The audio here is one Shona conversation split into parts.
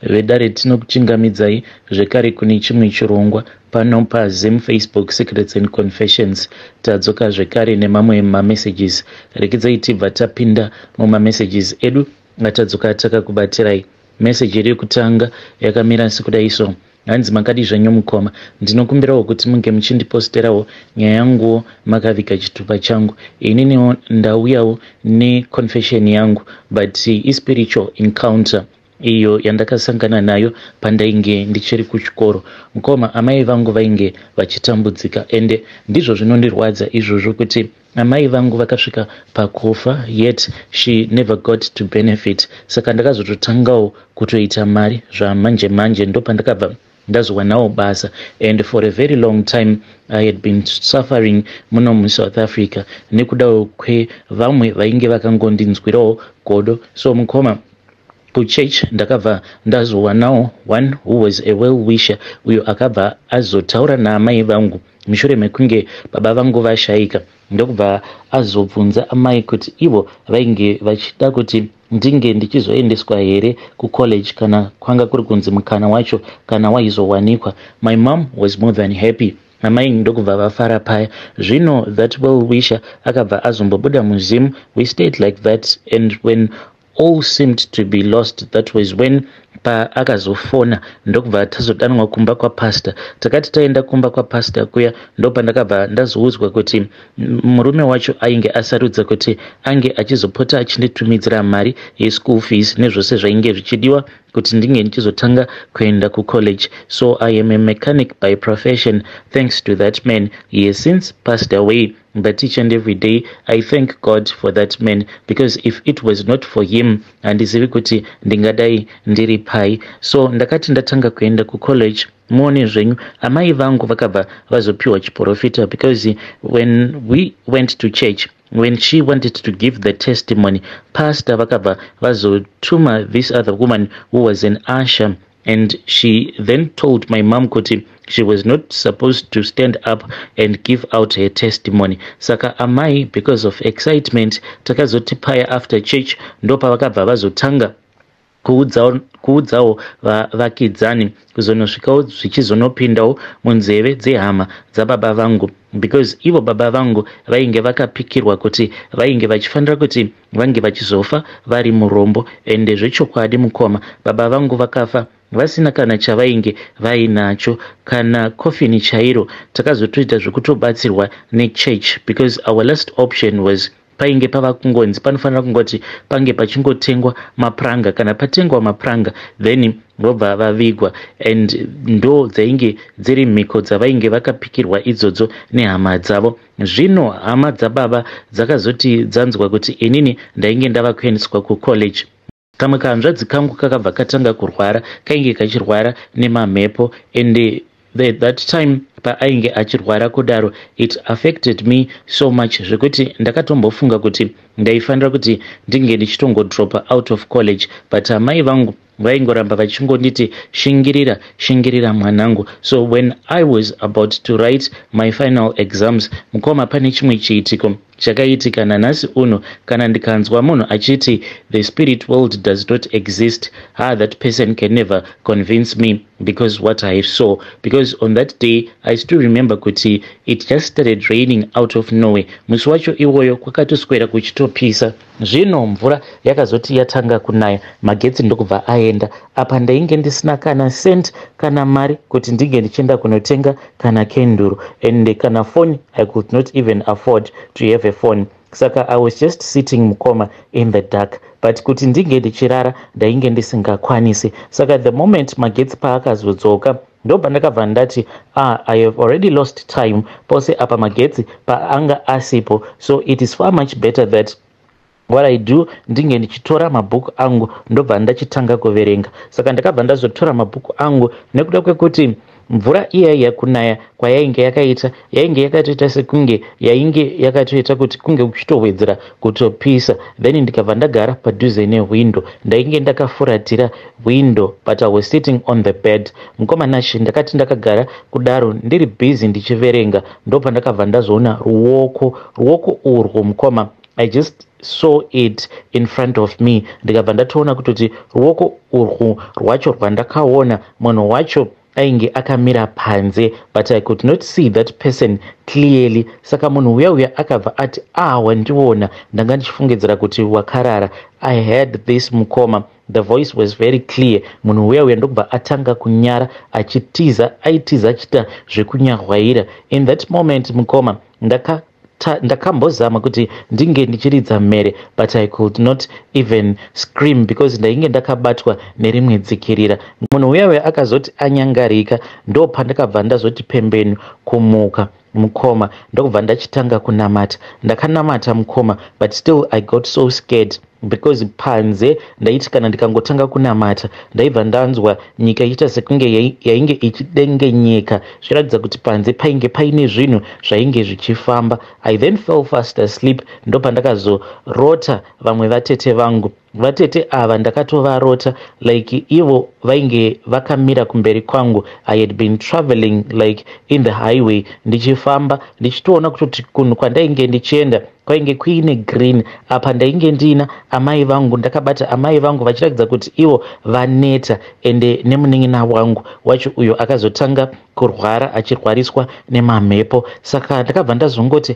vedare tinokuchingamidzai zvekare kune chimwe chirongwa pano paZim Facebook Secrets and Confessions. Tadzoka zvekare nemamwe mamessages. Rekezai tibva tapinda mumamessages edu atadzoka takakubatirai. Message iri kutanga yakamira sekudai so: hanzi makadi zvenyu mukoma, ndinokumbirawo kuti munge muchindiposterawo nyaya yangu makaviga chitupa changu. Ininiwo ndauyawo neconfession yangu, but spiritual encounter iyo yandakasangana nayo pandainge ndichiri kuchikoro. Mukoma, amai vangu vainge vachitambudzika, ende ndizvo zvinondirwadza izvozvo kuti amai vangu vakasvika pakufa, yet she never got to benefit. Saka ndakazototangawo kutoita mari zvamanje manje, ndo pandakabva ndazowanawo basa, and for a very long time I had been suffering muno muSouth Africa nekudawo kwevamwe vainge vakangondinzwirawo godo. So mukoma, kuchurch ndakabva ndazowanawo one who was a well wisher, uyo akabva azotaura naamai vangu mushure mekunge baba vangu vashaika. Ndokubva azobvunza amai kuti ivo vainge vachida kuti ndinge ndichizoendeswa here kucollege kana kwanga kuri kunzi mukana wacho kana waizowanikwa. My mom was more than happy. Amai ndokubva vafara paya. Zvino that well wisher akabva azombobuda muZim. We stayed like that, and when all seemed to be lost, that was when akazofona ndokubva tazodanwa kumba kwapastor. Takati taenda kumba kwapastor kuya, ndo pandakabva ndazoudzwa kuti murume wacho ainge asarudza kuti ange achizopota achinditumidzira mari yeschool fees nezvose zvainge zvichidiwa kuti ndinge ndichizotanga kuenda kucollege. So I am a mechanic by profession. Thanks to that man, he has since passed away, but each and every day I thank God for that man, because if it was not for him handizivi kuti ndingadai ndiri pai. So ndakati ndatanga kuenda kucollege, muone zvenyu amai vangu vakabva vazopiwa chiprofita, because when we went to church, when she wanted to give the testimony, pastor vakabva vazotuma this other woman who was an usher, and she then told my mom kuti she was not supposed to stand up and give out her testimony. Saka amai, because of excitement, takazoti paya after church ndopa vakabva vazotanga kuudzawo vakidzani kuzonosvikawo zvichizonopindawo munzeve dzehama dzababa vangu, because ivo baba vangu vainge vakapikirwa kuti vainge vachifanira kuti vange vachizofa vari murombo. Ende zvechokwadi mukoma, baba vangu vakafa vasina kana chavainge vainacho, kana kofini chairo. Takazotoita zvekutobatsirwa nechurch, because our last option was painge pava kungonzi panofanira kungoti pange pachingotengwa mapranga. Kana patengwa mapranga, then vobva vavigwa, and ndo dzainge dziri mhiko dzavainge vakapikirwa idzodzo nehama dzavo. Zvino hama dzababa dzakazoti dzanzwa kuti inini ndainge ndava kuendeswa kucollege. Kamwe kahanzvadzi kangu kakabva katanga kurwara, kainge kachirwara nemamhepo, and that time paainge achirwara kudaro, it affected me so much zvekuti ndakatombofunga kuti ndaifanira kuti ndinge ndichitongodropa out of college, but amai vangu vaingoramba vachingonditi shingirira shingirira mwanangu. So when I was about to write my final exams, mukoma, pane chimwe chiitiko chakaitika nanhasi uno. Kana ndikanzwa munhu achiti the spirit world does not exist, that person can never convince me, because what I saw. Because on that day I still remember kuti it just started raining out of nowhere. Musi wacho iwoyo kwakatoswera kuchitopisa. Zvino mvura yakazoti yatanga kunaya, magetsi ndokubva aenda. Apa ndainge ndisina kana cent kana mari kuti ndinge ndichienda kunotenga kana kenduru, and kana phone I could not even afford to have a phone. Saka I was just sitting mukoma in the dark, but kuti ndinge ndichirara ndainge ndisingakwanisi. Saka the moment magetsi paakazodzoka ndo pandakabva ndati I have already lost time, pose apa magetsi paanga asipo. So it is far much better that what I do, ndinge ndichitora mabhuku angu ndobva ndachitanga kuverenga. Saka ndakabva ndazotora mabhuku angu nekuda kwekuti mvura iya yakunaya kwayainge yakaita, yainge yakatoita sekunge yainge yakatoita kuti kunge kuchitowedzera kutopisa. Then ndikabva ndagara padhuze newindow, ndainge ndakafuratira window, but I was sitting on the bed. Mukoma nashi ndakati ndakagara kudaro ndiri busy ndichiverenga, ndo pandakabva ndazoona ruoko urwo mukoma I just saw it in front of me. Ndikabva ndatoona kuti ruoko urwu rwacho rwandakaona munhu wacho ainge akamira panze, but I could not see that person clearly. Saka munhu uya akabva ati wandiona, ndanga ndichifungidzira kuti wakarara. I heard this mukoma. The voice was very clear. Munhu uya ndokubva atanga kunyara achitiza, aitiza achita zvekunyahwaira. In that moment mukoma ndakambozama kuti ndinge ndichiridza mhere, but I could not even scream because ndainge ndakabatwa nerimwe dzikirira. Munhu uya akazoti anyangarika, ndo pandakabva ndazoti pembeni kumuka mukoma, ndokubva ndachitanga kunamata. Ndakanamata mukoma, but still I got so scared because panze ndaiti kana ndikangotanga kunamata ndaibva ndanzwa nyika ichita sekunge yainge ichidengenyeka, zvichiratidza kuti panze painge paine zvinhu zvainge zvichifamba. I then fell fast asleep. Ndo pandakazorota vamwe vatete vangu. Vatete ava ndakatovarota like ivo vainge vakamira kumberi kwangu. I had been traveling like in the highway, ndichifamba ndichitoona kuti kunhu kwandainge ndichienda kwainge kuine green. Apa ndainge ndina amai vangu, ndakabata amai vangu vachiratidza kuti ivo vaneta, ende nemunin'ina wangu wacho uyo akazotanga kurwara achirwariswa nemamhepo. Saka ndakabva ndazongoti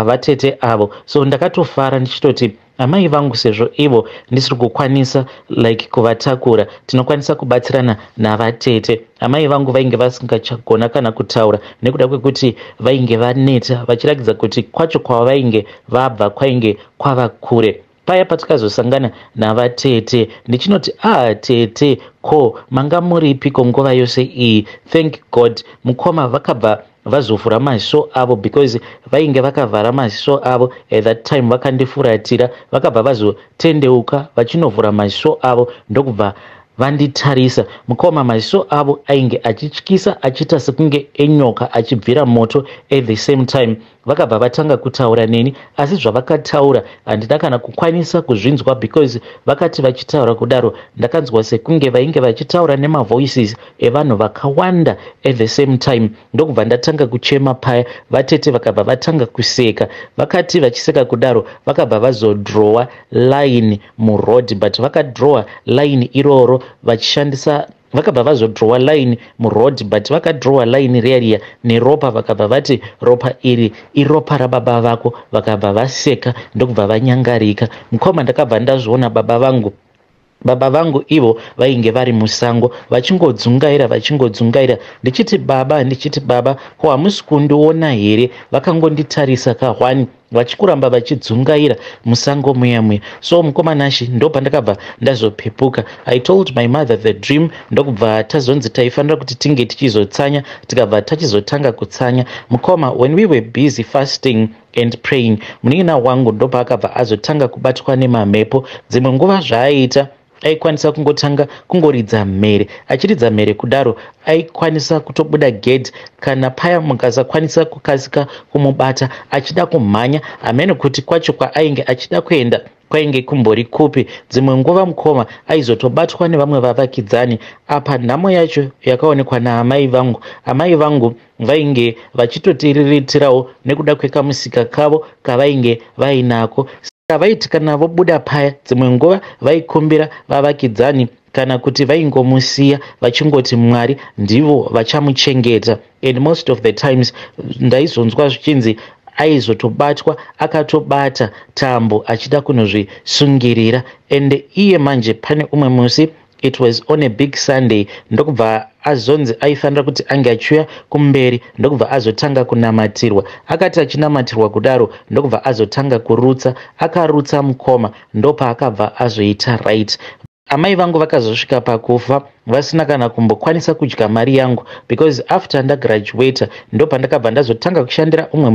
vatete avo. So ndakatofara ndichitoti amai vangu sezvo ivo ndisiri kukwanisa like kuvatakura, tinokwanisa kubatsirana navatete. Amai vangu vainge vasingachagona kana kutaura nekuda kwekuti vainge vaneta, vachiratidza kuti kwacho kwavainge vabva kwainge kwava kure. Paya patikazosangana navatete ndichinoti tete, ko manga muripiko nguva yose iyi? Thank God mukoma vakabva vazovhura maziso avo because vainge vakavhara maziso avo at that time. Vakandifuratira vakabva vazotendeuka vachinovhura maziso avo ndokubva vanditarisa. Mukoma maziso avo ainge achityisa, achiita sekunge enyoka achibvira moto. At the same time vakabva vatanga kutaura neni, asi zvavakataura handina kana kukwanisa kuzvinzwa because vakati vachitaura kudaro ndakanzwa sekunge vainge vachitaura nemavoices evanhu vakawanda at the same time. Ndokubva ndatanga kuchema paya. Vatete vakabva vatanga kuseka. Vakati vachiseka kudaro vakabva vazodrowa line muroad, but vakadrowa line iroro vachishandisa vakabva vazodrowa line muroad, but vakadrowa line riya neropa. Vakabva vati ropa iri iropa rababa vako. Vakabva vaseka ndokubva vanyangarika. Mukoma ndakabva ndazviona baba vangu ivo vainge vari musango vachingodzungaira. Ndichiti baba, ko hamusi kundiona here? Vakangonditarisa kahwani vachikuramba vachidzungaira musango muya. So mukomanashi ndo pandakabva ndazopepuka. I told my mother the dream. Ndokubva tazonzi taifanira kuti tinge tichizotsanya, tikabva tachizotanga kutsanya. Mukoma, when we were busy fasting and praying, munin'ina wangu ndo paakabva azotanga kubatwa nemamhepo. Dzimwe nguva zvaaita aikwanisa kungotanga kungoridza mhere. Achiridza mhere kudaro aikwanisa kutobuda gate kana paya mukasakwanisa kukasika kumubata achida kumhanya. Hamene kuti kwacho kwaainge achida kuenda kwainge kumbori kupi. Dzimwe nguva mukoma aizotobatwa nevamwe vavakidzani. Apa nhamo yacho yakaonekwa naamai vangu. Amai vangu vainge vachitotiririrawo nekuda kwekamusika kavo kavainge vainako. Vaiti kana vobuda paya dzimwe nguva vaikumbira vavakidzani kana kuti vaingomusiya vachingoti Mwari ndivo vachamuchengeta. And most of the times ndaizonzwa zvichinzi aizotobatwa akatobata tambo achida kunozvisungirira. And iye manje pane umwe musi, it was on a big Sunday, ndokubva azonzi aifanira kuti ange achiuya kumberi ndokubva azotanga kunamatirwa. Akati achinamatirwa kudaro ndokubva azotanga kurutsa. Akarutsa mukoma ndopaakabva azoita right. Amai vangu vakazosvika pakufa vasina kana kumbokwanisa kudya mari yangu because after ndagraduata ndo pandakabva ndazotanga kushandira umwe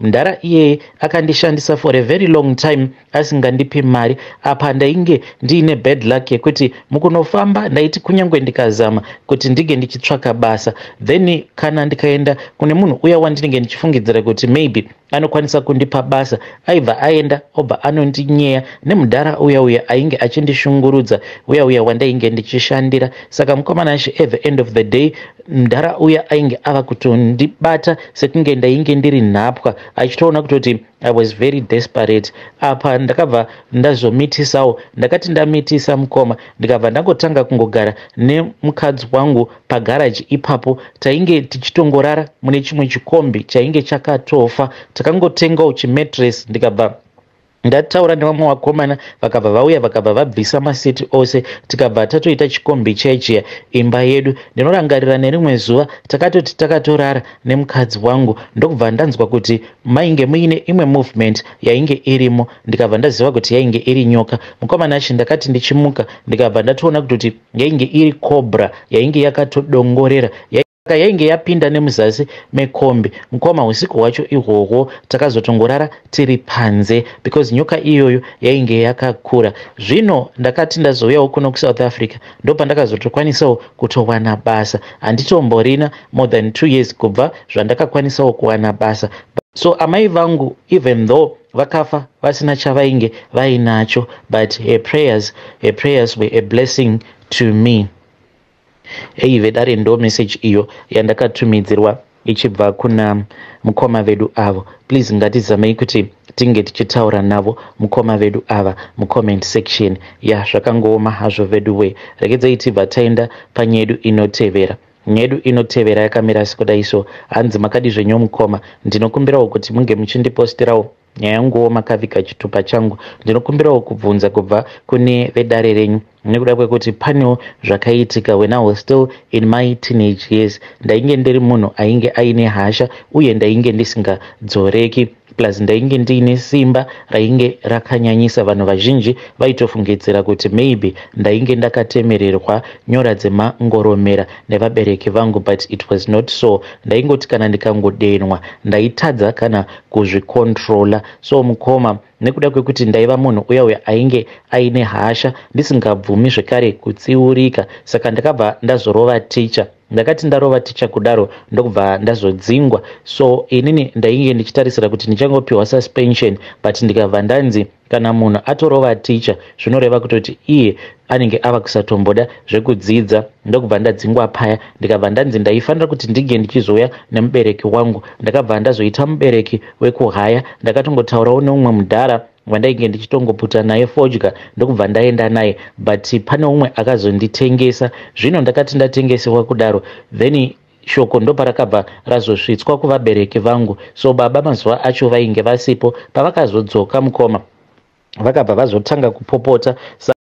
mudhara iyeye akandishandisa for a very long time asingandipi mari. Apa ndainge ndiine bad luck yekuti mukunofamba ndaiti kunyange ndikazama kuti ndige ndichitsvaka basa, then kana ndikaenda kune munhu uya wandinenge ndichifungidzira kuti maybe anokwanisa kundipa basa, aibva aenda obva anondinyeya nemudhara uya ainge achindishungurudza ndakatibvunza uya wandainge ndichishandira. Saka mukomana wacho at the end of the day mudhara uya ainge ava kutondibata sekunge ndainge ndiri nhapwa, achitoona kutoti I was very desperate. Apa ndakabva ndazomitisawo, ndakati ndamitisa mukoma ndikabva ndangotanga kungogara nemukadzi wangu pagaraji ipapo. Tainge tichitongorara mune chimwe chikombi chainge chakatofa, takangotengawo chimetress. Ndikabva ndataura nevamwe vakomana vakabva vauya vakabva vabvisa maseti ose, tikabva tatoita chikombi chaichiya imba yedu. Ndinorangarira nerimwe zuva takatoti takatorara nemukadzi wangu ndokubva ndanzwa kuti mainge muine imwe movement yainge irimo, ndikabva ndaziva kuti yainge iri nyoka. Mukomana acho ndakati ndichimuka ndikabva ndatoona kuti yainge iri cobra yainge yakatodongorera, yainge yapinda nemuzasi mekombi. Mukoma usiku hwacho ihwohwo takazotongorara tiri panze because nyoka iyoyo yainge yakakura. Zvino ndakati ndazouyawo kuno kuSouth Africa ndopandakazotokwanisawo kutowana basa. Handitomborina more than 2 years kubva zvandakakwanisawo kuwana basa. So amai vangu even though vakafa vasina chavainge vainacho, but her prayers were a blessing to me. Vedare ndo message iyo yandakatumidzirwa ichibva kuna mukoma vedu avo. Please ngatizamei kuti tinge tichitaura navo mukoma vedu ava mucomment section. Zvakangooma hazvo vedu we. Regedzai tibva taenda panyedu inotevera. Nyedu inotevera yakamira sikudai so. Hanzi makadi zvenyu mukoma, ndinokumbirawo kuti munge muchindipostirawo nyaya yanguwo makaviga chitupa changu. Ndinokumbirawo kubvunza kubva kune vedare renyu nekuda kwekuti panewo zvakaitika when I was still in my teenage years. Ndainge ndiri munhu ainge aine hasha uye ndainge ndisingadzoreki, plus ndainge ndiine simba rainge rakanyanyisa. Vanhu vazhinji vaitofungidzira kuti maybe ndainge ndakatemererwa nyora dzemangoromera nevabereki vangu, but it was not so. Ndaingoti kana ndikangodenwa ndaitadza kana kuzvikontrola. So mukoma, nekuda kwekuti ndaiva munhu uya ainge aine hasha ndisingabvumi zvekare kutsiurika, saka ndakabva ndazorova ticha. Ndakati ndarova ticha kudaro ndokubva ndazodzingwa. So inini ndainge ndichitarisira kuti ndichangopiwa suspension, but ndikabva ndanzi kana munhu atorova ticha zvinoreva kutoti iye anenge ava kusatomboda zvekudzidza. Ndokubva ndadzingwa paya, ndikabva ndanzi ndaifanira kuti ndige ndichizouya nemubereki wangu. Ndakabva ndazoita mubereki wekuhaya, ndakatongotaurawo neumwe mudhara wandainge ndichitongoputa naye fodya ndokubva ndaenda naye, but pane umwe akazonditengesa. Zvino ndakati ndatengesewa kudaro then shoko ndoparakabva razosvitswa kuvabereki vangu. So baba mazuva acho vainge vasipo. Pavakazodzoka mukoma vakabva vazotanga kupopota.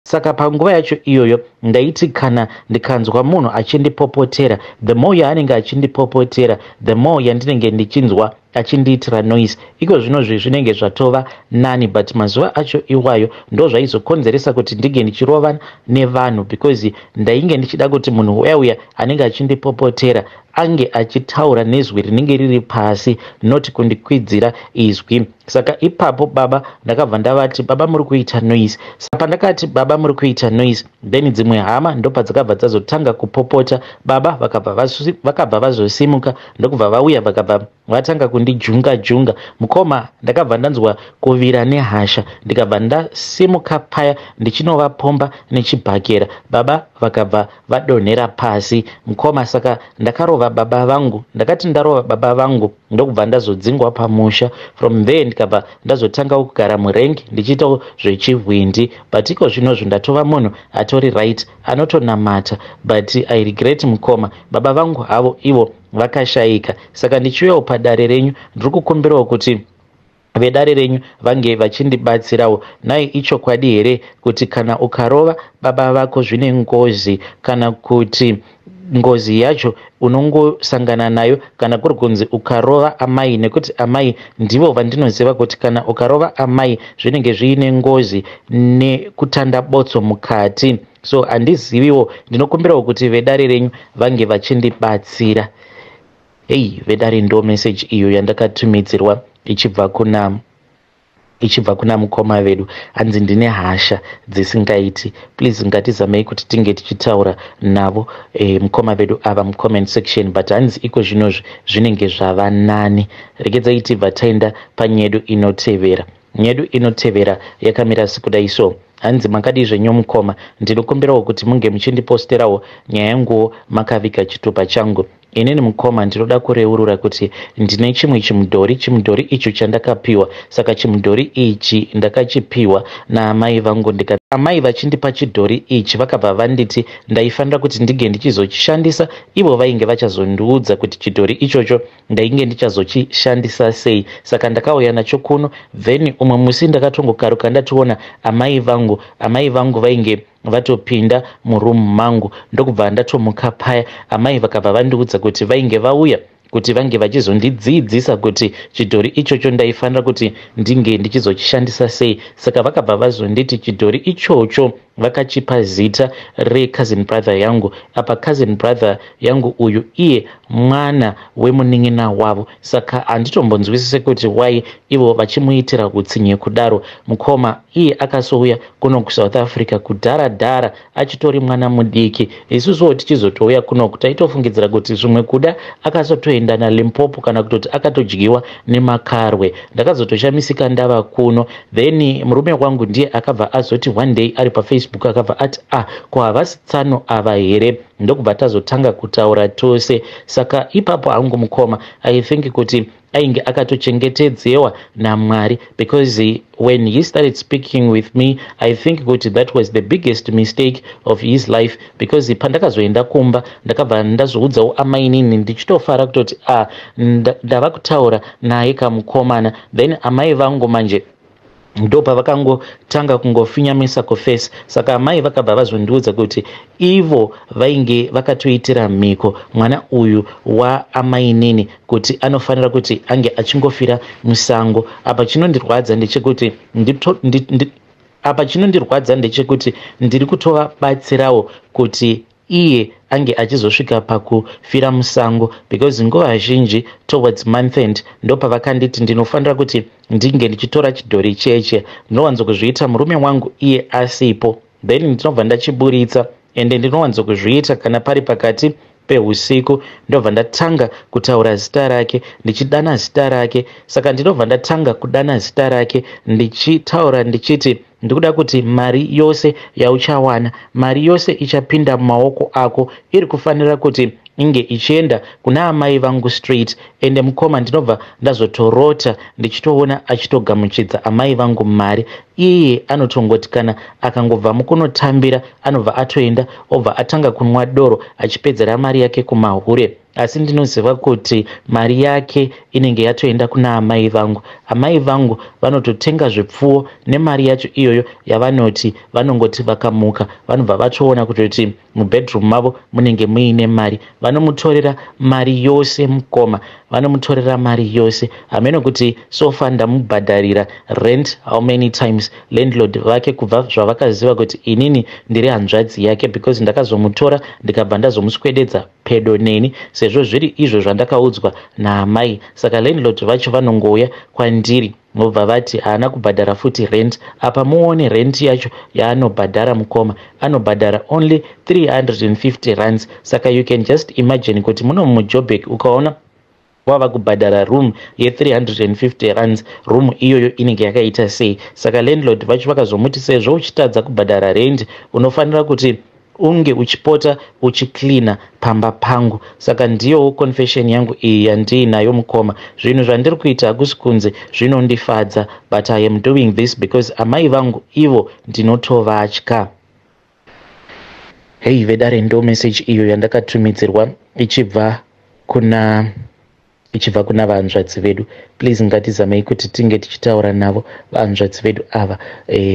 Saka panguva yacho iyoyo ndaiti kana ndikanzwa munhu achindipopotera, the more yaanenge achindipopotera the more yandinenge ndichinzwa achindiitira noise. Iko zvino zvinenge zvatova nani, but mazuva acho iwayo ndo zvaizokonzeresa kuti ndige ndichirova nevanhu, because ndainge ndichida kuti munhu uya anenge achindipopotera ange achitaura nezwi rinenge riri pasi, not kundikwidzira izwi. Saka ipapo baba ndakabva ndavati baba muri kuita noise. Saka pandakati baba muri kuita noise, then dzimwe hama ndopadzakabva dzazotanga kupopota. Baba vakabva vazosimuka ndokubva vauya vakabva vatanga kundijunga. Mukoma ndakabva ndanzwa kuvira nehasha, ndikabva ndasimuka paya ndichinovapomba nechibhakera. Baba vakabva vadonhera pasi mukoma. Saka ndakarova baba vangu. Ndakati ndarova baba vangu ndokubva ndazodzingwa pamusha. From there ndikabva ndazotanga kugara murengi ndichiitawo zvechihwindi, but iko zvinozvo ndatova munhu atori right anotonamata, but I regret mukoma. Baba vangu havo ivo vakashayika. Saka ndichiuyawo padare renyu ndiri kukumbirawo kuti vedare renyu vange vachindibatsirawo. Nai ichokwadi here kuti kana ukarova baba vako zvine ngozi, kana kuti ngozi yacho unongosangana nayo kana kuri kunzi ukarova amai, nekuti amai ndivo vandinoziva kuti kana ukarova amai zvinenge zviine ngozi nekutanda botso mukati. So handiziviwo, ndinokumbirawo kuti vedare renyu vange vachindibatsira. Vedare ndo message iyo yandakatumidzirwa ichibva kuna mukoma vedu. Hanzi ndine hasha dzisingaiti. Please ngatizamei kuti tinge tichitaura navo mukoma vedu ava mucomment section, but hanzi iko zvinozvi zvinenge zvava nani. Regedzai tibva taenda panyedu inotevera. nyedu inotevera yakamira sekudai so. Hanzi makadi zvenyomukoma ndinokumbirawo kuti munge muchindiposterawo nyaya yanguwo makaviga chitupa changu. Inini mukoma ndinoda kureurura kuti ndine chimwe chimudhori icho chandakapiwa. Saka chimudhori ichi ndakachipiwa naamai vangu. Amai vachindipa chidhori ichi vakabva vanditi ndaifanira kuti ndige ndichizochishandisa. Ivo vainge vachazondiudza kuti chidhori ichocho ndainge ndichazochishandisa sei. Saka ndakauya nacho kuno. Then umwe musi ndakatongokaruka ndationa amai vangu vainge vatopinda murumu mangu. Ndokubva ndatomuka paya. Amai vakabva vandiudza kuti vainge vauya kuti vange vachizondidzidzisa kuti chidhori ichocho ndaifanira kuti ndinge ndichizochishandisa sei. Saka vakabva vazonditi chidhori ichocho vakachipa zita recousin brother yangu. Apa cousin brother yangu uyu iye mwana wemunin'ina wavo. Saka handitombonzwisise kuti why ivo vachimuitira kutsinye kudaro. Mukoma iye akasouya kuno kuSouth Africa kudhara achitori mwana mudiki. Isusuwo tichizotouya kuno taitofungidzira kuti zvimwe kuda akazotoenda naLimpopo kana kutoti akatodyiwa nemakarwe. Ndakazotoshamisika ndava kuno. Then murume wangu ndiye akabva azoti one day ari paFacebook akabva ati ko havasi tsano ava here. Ndokubva tazotanga kutaura tose. Saka ipapo hangu mukoma I think kuti ainge akatochengetedzewa naMwari, because when he started speaking with me I think kuti that was the biggest mistake of his life, because pandakazoenda kumba ndakabva ndazoudzawo amainini ndichitofara kutoti ndava kutaura naye kamukomana. Then amai vangu manje ndopa vakangotanga kungofinyamisa kufesi. Saka amai vakabva vazondiudza kuti ivo vainge vakatoitira mhiko mwana uyu waamainini kuti anofanira kuti ange achingofira musango. Apa chinondirwadza ndechekuti ndiri kutovabatsirawo kuti iye ange achizosvika pakufira musango, because nguva zhinji towards month end ndopa vakanditi ndinofanira kuti ndinge ndichitora chidhori cheche. Ndinowanzokuzviita murume wangu iye asipo. Then ndinobva ndachiburitsa ende ndinowanzokuzviita kana pari pakati peusiku. Ndobva ndatanga kutaura zita rake, ndichidana zita rake. Saka ndinobva ndatanga kudana zita rake ndichitaura ndichiti ndikuda kuti mari yose yauchawana, mari yose ichapinda mumaoko ako iri kufanira kuti inge ichienda kuna amai vangu straight. Ende mukoma ndinobva ndazotorota ndichitoona achitogamuchidza amai vangu mari. Iye anotongoti kana akangobva mukunotambira anobva atoenda obva atanga kunwa doro achipedzera mari yake kumahure. Asi ndinoziva kuti mari yake inenge yatoenda kuna amai vangu. Amai vangu vanototenga zvipfuwo nemari yacho iyoyo yavanoti vanongoti vakamuka vanobva vatoona kutoti mubedroom mavo munenge muine mari. Vanomutorera mari yose mukoma, vanomutorera mari yose. Hameno kuti sofa ndamubhadharira rent how many times landlord vake kubva zvavakaziva kuti inini ndiri hanzvadzi yake, because ndakazomutora ndikabva ndazomuswededza pedo neni sezvo zviri izvo zvandakaudzwa naamai. Saka landlord vacho vanongouya kwandiri vobva vati haana kubhadhara futi rent. Apa muone rent yacho yaanobhadhara mukoma, anobhadhara only 350 rands. Saka you can just imagine kuti muno muJoburg ukaona wava kubhadhara room ye350 rands, room iyoyo inenge yakaita sei. Saka landlord vacho vakazomuti sezvo uchitadza kubhadhara rent unofanira kuti unge uchipota uchicleana pamba pangu. Saka ndiyowo confession yangu iyi yandiinayo mukoma. Zvinhu zvandiri kuita hakusi kunze zvinondifadza, but I am doing this because amai vangu ivo ndinotovatya. Hey vedare, ndo message iyo yandakatumidzirwa ichibva kuna vanzvadzi vedu. Please ngatizamei kuti tinge tichitaura navo vanzvadzi vedu ava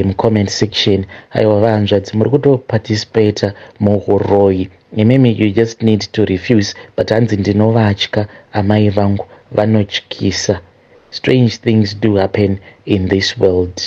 mucomment section. Aiwa vanzvadzi, muri kutoparticipata muhoroyi. Imimi you just need to refuse, but hanzi ndinovatya amai vangu, vanotyisa. Strange things do happen in this world.